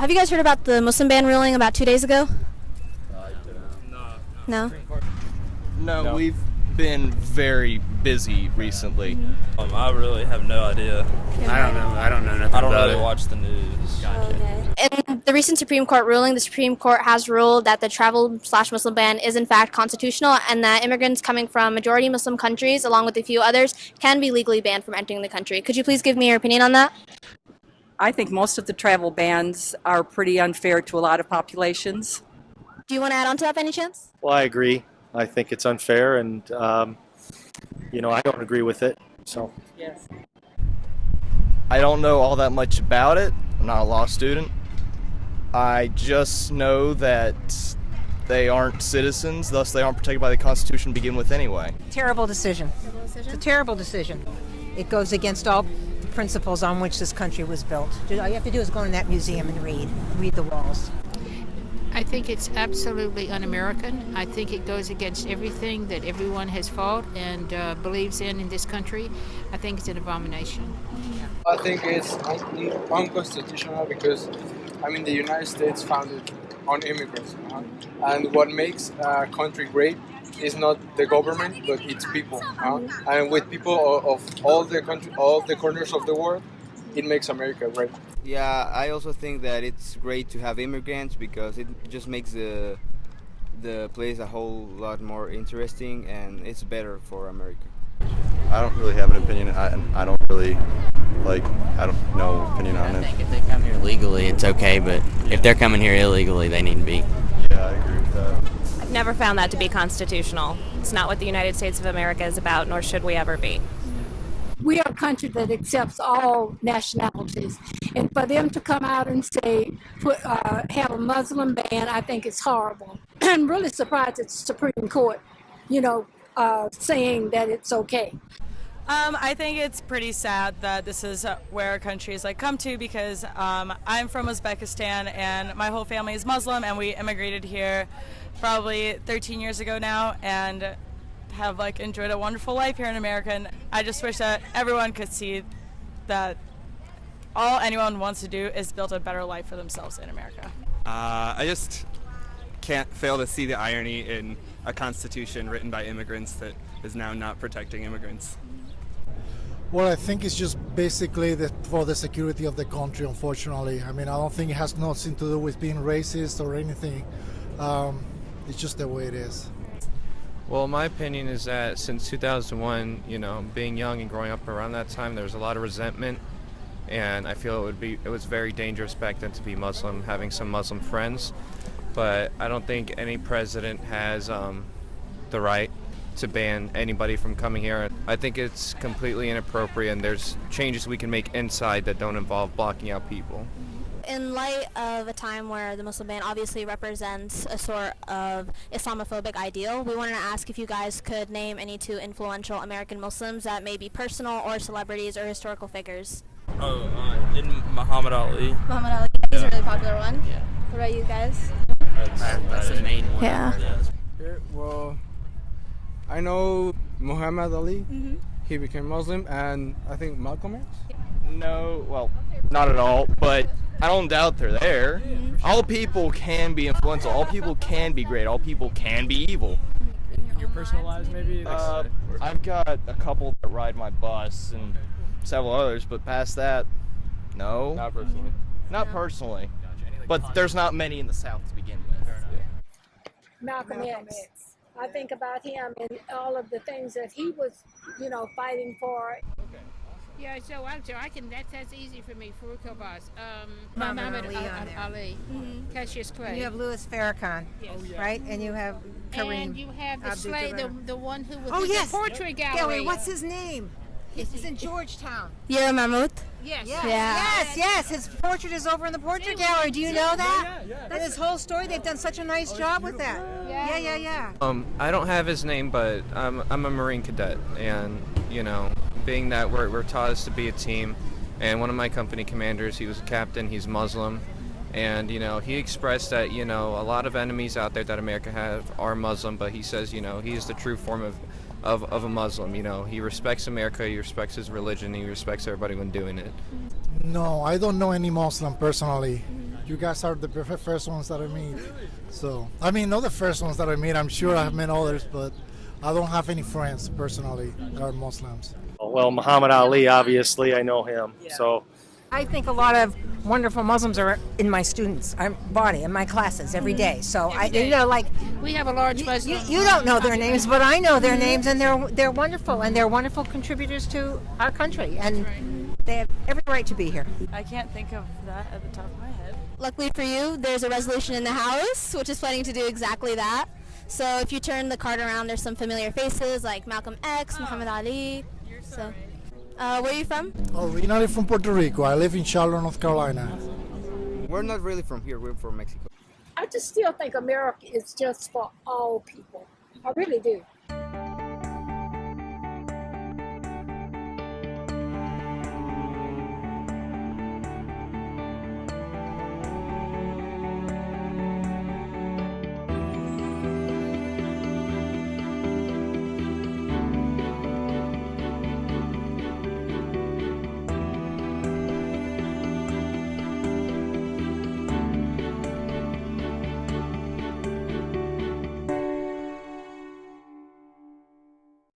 Have you guys heard about the Muslim ban ruling about 2 days ago? No? No, we've been very busy recently. I really have no idea. I don't know nothing I don't about really it. watch the news. Okay. In the recent Supreme Court ruling, the Supreme Court has ruled that the travel/Muslim ban is in fact constitutional and that immigrants coming from majority Muslim countries, along with a few others, can be legally banned from entering the country. Could you please give me your opinion on that? I think most of the travel bans are pretty unfair to a lot of populations. Do you want to add on to that by any chance? Well, I agree. I think it's unfair, and I don't agree with it. So Yes. I don't know all that much about it. I'm not a law student. I just know that they aren't citizens, thus they aren't protected by the Constitution to begin with anyway. Terrible decision. It's a terrible decision. It goes against all the principles on which this country was built. All you have to do is go in that museum and read the walls. I think it's absolutely un-American. I think it goes against everything that everyone has fought and believes in this country. I think it's an abomination. I think it's unconstitutional because, the United States founded on immigrants. And what makes a country great is not the government, but its people. And with people of all the corners of the world, it makes America great. Yeah, I also think that it's great to have immigrants because it just makes the place a whole lot more interesting, and it's better for America. I don't really have an opinion. I don't really I don't know opinion on it. I think if they come here legally, it's okay, but if they're coming here illegally, they need to be. Yeah, I agree with that. I've never found that to be constitutional. It's not what the United States of America is about, nor should we ever be. We are a country that accepts all nationalities, and for them to come out and say have a Muslim ban, I think it's horrible. I'm really surprised it's Supreme Court, saying that it's okay. I think it's pretty sad that this is where our country is come to, because I'm from Uzbekistan and my whole family is Muslim, and we immigrated here probably 13 years ago now, and have enjoyed a wonderful life here in America. And I just wish that everyone could see that all anyone wants to do is build a better life for themselves in America. I just can't fail to see the irony in a constitution written by immigrants that is now not protecting immigrants. Well, I think it's just basically for the security of the country, unfortunately. I don't think it has nothing to do with being racist or anything. It's just the way it is. Well, my opinion is that since 2001, being young and growing up around that time, there was a lot of resentment, and I feel it was very dangerous back then to be Muslim, having some Muslim friends. But I don't think any president has the right to ban anybody from coming here. I think it's completely inappropriate, and there's changes we can make inside that don't involve blocking out people. In light of a time where the Muslim ban obviously represents a sort of Islamophobic ideal, we wanted to ask if you guys could name any two influential American Muslims that may be personal or celebrities or historical figures. Muhammad Ali. Muhammad Ali, he's a really popular one. Yeah. What about you guys? That's the main one. Yeah. Well, I know Muhammad Ali. He became Muslim, and I think Malcolm X. No, well, not at all, but I don't doubt they're there. All people can be influential. All people can be great. All people can be evil. In your personal lives, maybe? I've got a couple that ride my bus and several others, but past that, no. Not personally. Not personally. But there's not many in the South to begin with. Malcolm X. I think about him and all of the things that he was, fighting for. Yeah, so that's easy for me. Farouk Abbas, Muhammad Ali, Cassius Clay. You have Louis Farrakhan, right? And you have Kareem. And you have the slave, the one who was Oh, in yes. the portrait gallery. What's his name? He's in Georgetown. Yera Mahmoud? Yes. Yes. His portrait is over in the portrait gallery. Do you know that? That's his whole story. They've done such a nice job with that. Yeah. I don't have his name, but I'm a Marine cadet, and being that we're taught us to be a team, and one of my company commanders, he was a captain, he's Muslim, and he expressed that a lot of enemies out there that America have are Muslim, but he says he is the true form of a Muslim. He respects America, he respects his religion, he respects everybody when doing it. No, I don't know any Muslim personally. You guys are the first ones that I meet. So, I mean, not the first ones that I meet. I'm sure I've met others, but I don't have any friends personally that are Muslims. Well, Muhammad Ali, obviously, I know him. So I think a lot of wonderful Muslims are in my students' body, in my classes every day. So we have a large Muslim. You don't know their names, but I know their names, and they're wonderful, and they're wonderful contributors to our country, and they have every right to be here. I can't think of that at the top of my head. Luckily for you, there's a resolution in the House which is planning to do exactly that. So if you turn the card around, there's some familiar faces like Malcolm X, Muhammad Ali. So, where are you from? Originally from Puerto Rico. I live in Charlotte, North Carolina. We're not really from here. We're from Mexico. I just still think America is just for all people. I really do.